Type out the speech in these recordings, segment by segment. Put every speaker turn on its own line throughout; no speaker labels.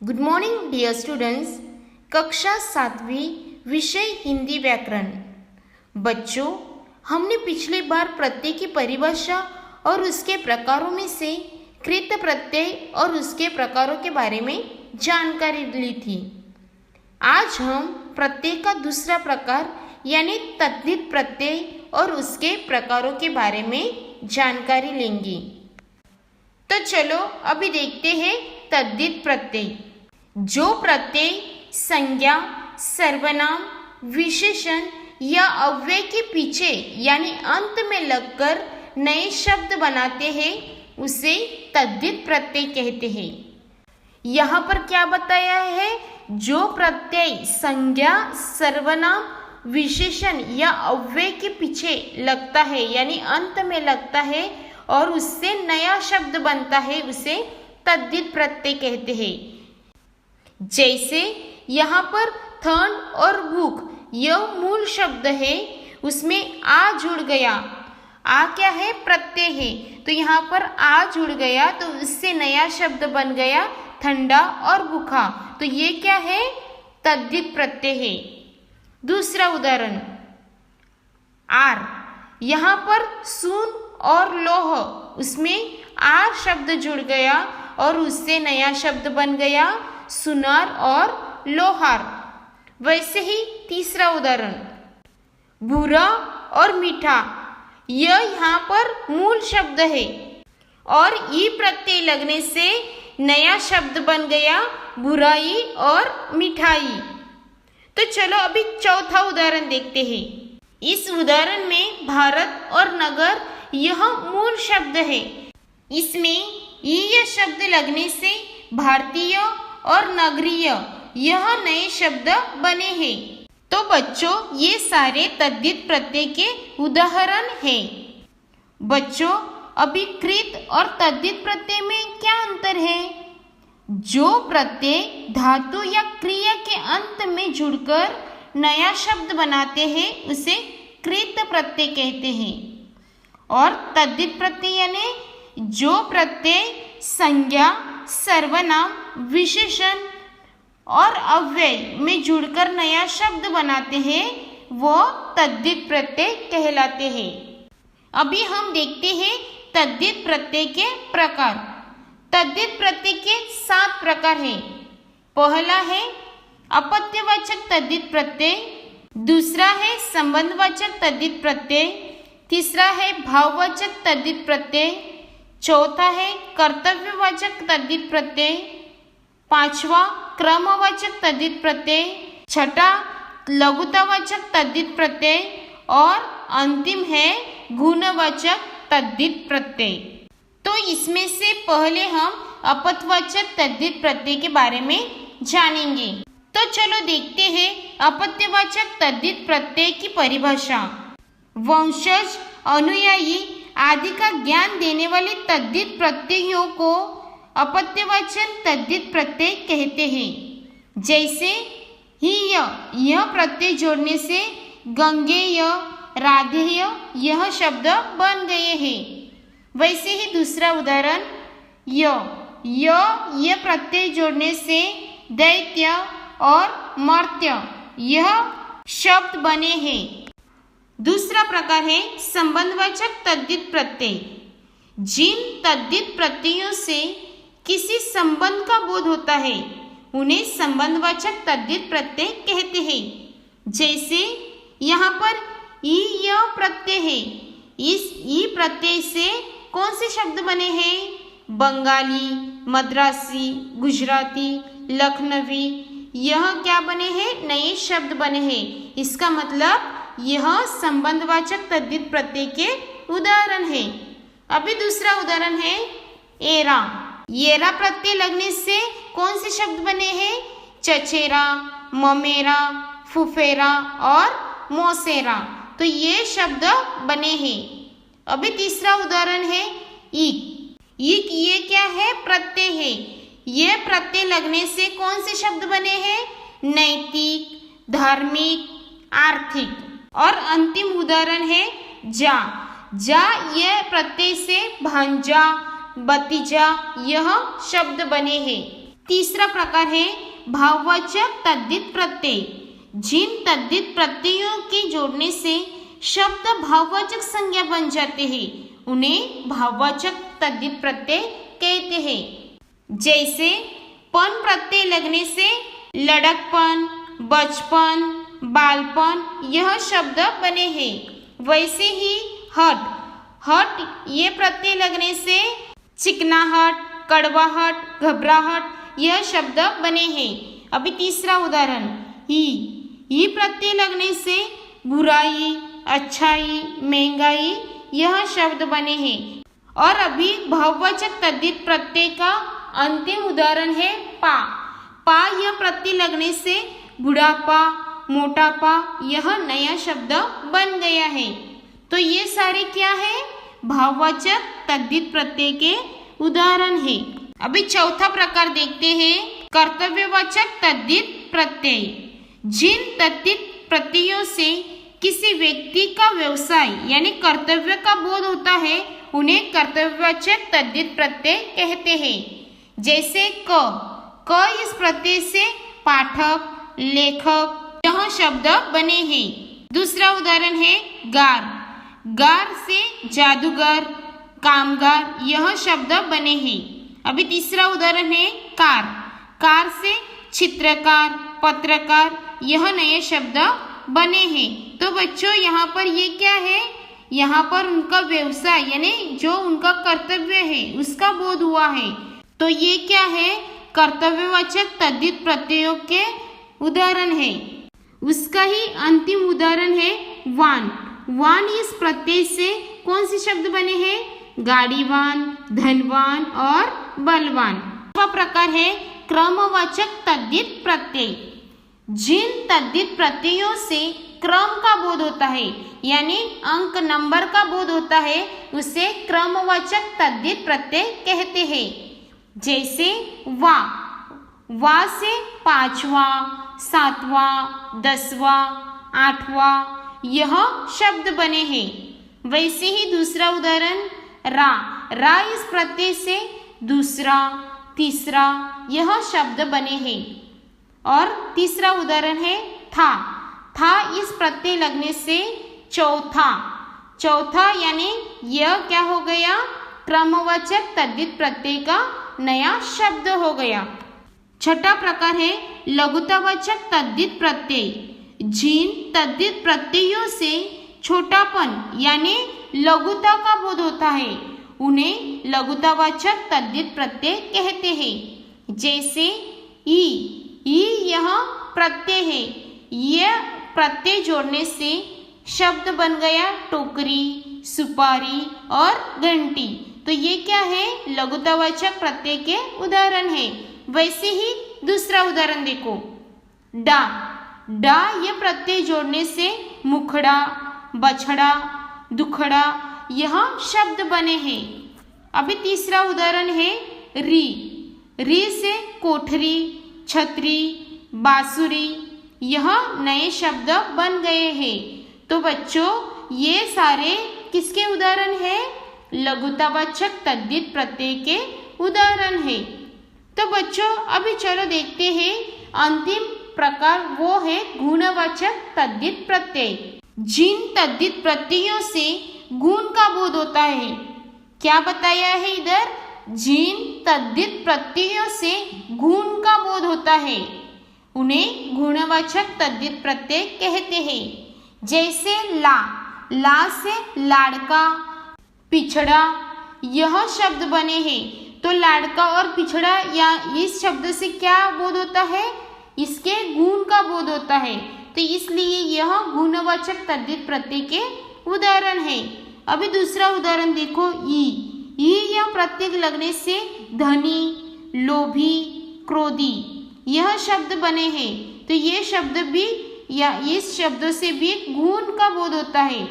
Good morning dear students. कक्षा 7वीं विषय हिंदी व्याकरण। बच्चों, हमने पिछली बार प्रत्यय की परिभाषा और उसके प्रकारों में से कृत प्रत्यय और उसके प्रकारों के बारे में जानकारी ली थी। आज हम प्रत्यय का दूसरा प्रकार यानी तद्धित प्रत्यय और उसके प्रकारों के बारे में जानकारी लेंगे। तो चलो अभी देखते हैं तद्धित प्रत्यय। जो प्रत्यय संज्ञा, सर्वनाम, विशेषण या अव्यय के पीछे यानी अंत में लगकर नए शब्द बनाते हैं उसे तद्धित प्रत्यय कहते हैं। यहाँ पर क्या बताया है? जो प्रत्यय संज्ञा, सर्वनाम, विशेषण या अव्यय के पीछे लगता है यानी अंत में लगता है और उससे नया शब्द बनता है उसे तद्धित प्रत्यय कहते हैं। जैसे यहाँ पर थन और भूख यह मूल शब्द है, उसमें आ जुड़ गया। आ क्या है? प्रत्यय है। तो यहाँ पर आ जुड़ गया तो उससे नया शब्द बन गया ठंडा और भूखा। तो ये क्या है? तद्धित प्रत्यय है। दूसरा उदाहरण आर। यहाँ पर सुन और लोह उसमें आर शब्द जुड़ गया और उससे नया शब्द बन गया सुनार और लोहार। वैसे ही तीसरा उदाहरण भूरा और मीठा। यह यहाँ पर मूल शब्द है और ई प्रत्यय लगने से नया शब्द बन गया बुराई और मिठाई। तो चलो अभी चौथा उदाहरण देखते हैं। इस उदाहरण में भारत और नगर यह मूल शब्द है। इसमें ये शब्द लगने से भारतीय और नगरीय यह नए शब्द बने हैं। तो बच्चों, ये सारे तद्धित प्रत्यय के उदाहरण हैं। बच्चों, अभी कृत और तद्धित प्रत्यय में क्या अंतर है? जो प्रत्यय धातु या क्रिया के अंत में जुड़कर नया शब्द बनाते हैं उसे कृत प्रत्यय कहते हैं। और तद्धित प्रत्यय यानी जो प्रत्यय संज्ञा, सर्वनाम, विशेषण और अव्यय में जुड़कर नया शब्द बनाते हैं वो तद्धित प्रत्यय कहलाते हैं। अभी हम देखते हैं तद्धित प्रत्यय के प्रकार। तद्धित प्रत्यय के 7 प्रकार हैं। पहला है अपत्यवाचक तद्धित प्रत्यय, दूसरा है संबंधवाचक तद्धित प्रत्यय, तीसरा है भाववाचक तद्धित प्रत्यय, चौथा है कर्तव्यवाचक तद्धित प्रत्यय, पांचवा क्रमवाचक तद्धित प्रत्यय, छठा लघुतावाचक तद्धित प्रत्यय और अंतिम है गुणवाचक तद्धित प्रत्यय। तो इसमें से पहले हम अपत्यवाचक तद्धित प्रत्यय के बारे में जानेंगे। तो चलो देखते हैं अपत्यवाचक तद्धित प्रत्यय की परिभाषा। वंशज, अनुयायी आदि का ज्ञान देने वाले तद्धित प्रत्ययों को अपत्यवाचक तद्धित प्रत्यय कहते हैं। जैसे ही यह प्रत्यय जोड़ने से गंगेय, राधेय यह शब्द बन गए हैं। वैसे ही दूसरा उदाहरण यह प्रत्यय जोड़ने से दैत्य और मर्त्य यह शब्द बने हैं। दूसरा प्रकार है संबंधवाचक तद्धित प्रत्यय। जिन तद्धित प्रत्ययों से किसी संबंध का बोध होता है उन्हें संबंधवाचक तद्धित प्रत्यय कहते हैं। जैसे यहाँ पर यह प्रत्यय है। इस ई प्रत्यय से कौन से शब्द बने हैं? बंगाली, मद्रासी, गुजराती, लखनवी यह क्या बने हैं? नए शब्द बने हैं। इसका मतलब यह संबंधवाचक तद्धित प्रत्यय के उदाहरण है। अभी दूसरा उदाहरण है एरा। येरा प्रत्यय लगने से कौन से शब्द बने हैं? चचेरा, ममेरा, फुफेरा और मोसेरा। तो ये शब्द बने हैं। अभी तीसरा उदाहरण है ईक। ईक ये क्या है? प्रत्यय है। ये प्रत्यय लगने से कौन से शब्द बने हैं? नैतिक, धार्मिक, आर्थिक। और अंतिम उदाहरण है जा। यह प्रत्यय से भांजा, भतीजा यह शब्द बने हैं। तीसरा प्रकार है भाववाचक तद्धित प्रत्यय। जिन तद्धित प्रत्ययों के जोड़ने से शब्द भाववाचक संज्ञा बन जाते हैं उन्हें भाववाचक तद्धित प्रत्यय कहते हैं। जैसे पन प्रत्यय लगने से लड़कपन, बचपन, बालपन यह शब्द बने हैं। वैसे ही हट ये प्रत्यय लगने से चिकनाहट, कड़वाहट, घबराहट यह शब्द बने हैं। अभी तीसरा उदाहरण ही प्रत्यय लगने से बुराई, अच्छाई, महंगाई यह शब्द बने हैं। और अभी भाववाचक तद्धित प्रत्यय का अंतिम उदाहरण है पा यह प्रत्यय लगने से बुढ़ापा, मोटापा यह नया शब्द बन गया है। तो ये सारे क्या है? भाववाचक तद्धित प्रत्यय के उदाहरण है। अभी चौथा प्रकार देखते हैं कर्तव्यवाचक तद्धित प्रत्यय। जिन तद्धित प्रत्ययों से किसी व्यक्ति का व्यवसाय यानी कर्तव्य का बोध होता है उन्हें कर्तव्यवाचक तद्धित प्रत्यय कहते हैं। जैसे क इस प्रत्यय से पाठक, लेखक यह शब्द बने हैं। दूसरा उदाहरण है गार से जादूगर, कामगार यह शब्द बने हैं। अभी तीसरा उदाहरण है कार से चित्रकार, पत्रकार यह नए शब्द बने हैं। तो बच्चों यहाँ पर ये क्या है? यहाँ पर उनका व्यवसाय यानी जो उनका कर्तव्य है उसका बोध हुआ है। तो ये क्या है? कर्तव्यवाचक तद्धित प्रत्ययों के उदाहरण है। उसका ही अंतिम उदाहरण है वान इस प्रत्यय से कौन से शब्द बने हैं? गाड़ीवान, धनवान और बलवान। प्रकार है क्रमवाचक तद्धित प्रत्यय। जिन तद्धित प्रत्ययों से क्रम का बोध होता है यानी अंक नंबर का बोध होता है उसे क्रमवाचक तद्धित प्रत्यय कहते हैं। जैसे वा से 5वां, 7वां, 10वां, 8वां यह शब्द बने हैं। वैसे ही दूसरा उदाहरण रा इस प्रत्यय से दूसरा, तीसरा यह शब्द बने हैं। और तीसरा उदाहरण है था इस प्रत्यय लगने से चौथा यानी यह क्या हो गया? क्रमवाचक तद्धित प्रत्यय का नया शब्द हो गया। छठा प्रकार है लघुतावाचक तद्धित प्रत्यय। जिन तद्धित प्रत्ययों से छोटापन यानी लघुता का बोध होता है उन्हें लघुतावाचक तद्धित प्रत्यय कहते हैं। जैसे ई यह प्रत्यय है। यह प्रत्यय जोड़ने से शब्द बन गया टोकरी, सुपारी और घंटी। तो ये क्या है? लघुतावाचक प्रत्यय के उदाहरण है। वैसे ही दूसरा उदाहरण देखो डा यह प्रत्यय जोड़ने से मुखड़ा, बछड़ा, दुखड़ा यह शब्द बने हैं। अभी तीसरा उदाहरण है री से कोठरी, छतरी, बांसुरी यह नए शब्द बन गए हैं। तो बच्चों ये सारे किसके उदाहरण हैं? लघुतावाचक तद्धित प्रत्यय के उदाहरण है। तो बच्चों अभी चलो देखते हैं अंतिम प्रकार वो है गुणवाचक तद्धित प्रत्यय। जिन तद्धित प्रत्ययों से गुण का बोध होता है, क्या बताया है इधर? जिन तद्धित प्रत्ययों से गुण का बोध होता है उन्हें गुणवाचक तद्धित प्रत्यय कहते हैं। जैसे ला से लाड़का, पिछड़ा यह शब्द बने हैं। तो लाड़का और पिछड़ा या इस शब्द से क्या बोध होता है? इसके गुण का बोध होता है। तो इसलिए यह गुणवाचक तद्धित प्रत्यय के उदाहरण है। अभी दूसरा उदाहरण देखो ई यह प्रत्यय लगने से धनी, लोभी, क्रोधी यह शब्द बने हैं। तो ये शब्द भी या इस शब्द से भी गुण का बोध होता है,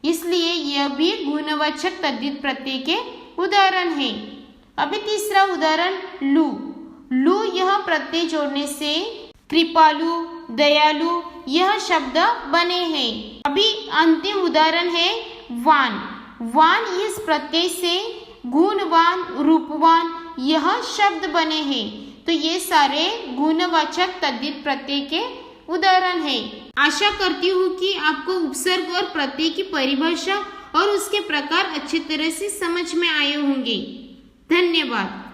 इसलिए यह भी गुणवाचक तद्धित प्रत्यय के उदाहरण है। अभी तीसरा उदाहरण लू यह प्रत्यय जोड़ने से कृपालु, दयालु यह शब्द बने हैं। अभी अंतिम उदाहरण है वान इस प्रत्यय से गुणवान, रूपवान यह शब्द बने हैं। तो ये सारे गुणवाचक तद्धित प्रत्यय के उदाहरण है। आशा करती हूँ कि आपको उपसर्ग और प्रत्यय की परिभाषा और उसके प्रकार अच्छी तरह से समझ में आए होंगे। धन्यवाद।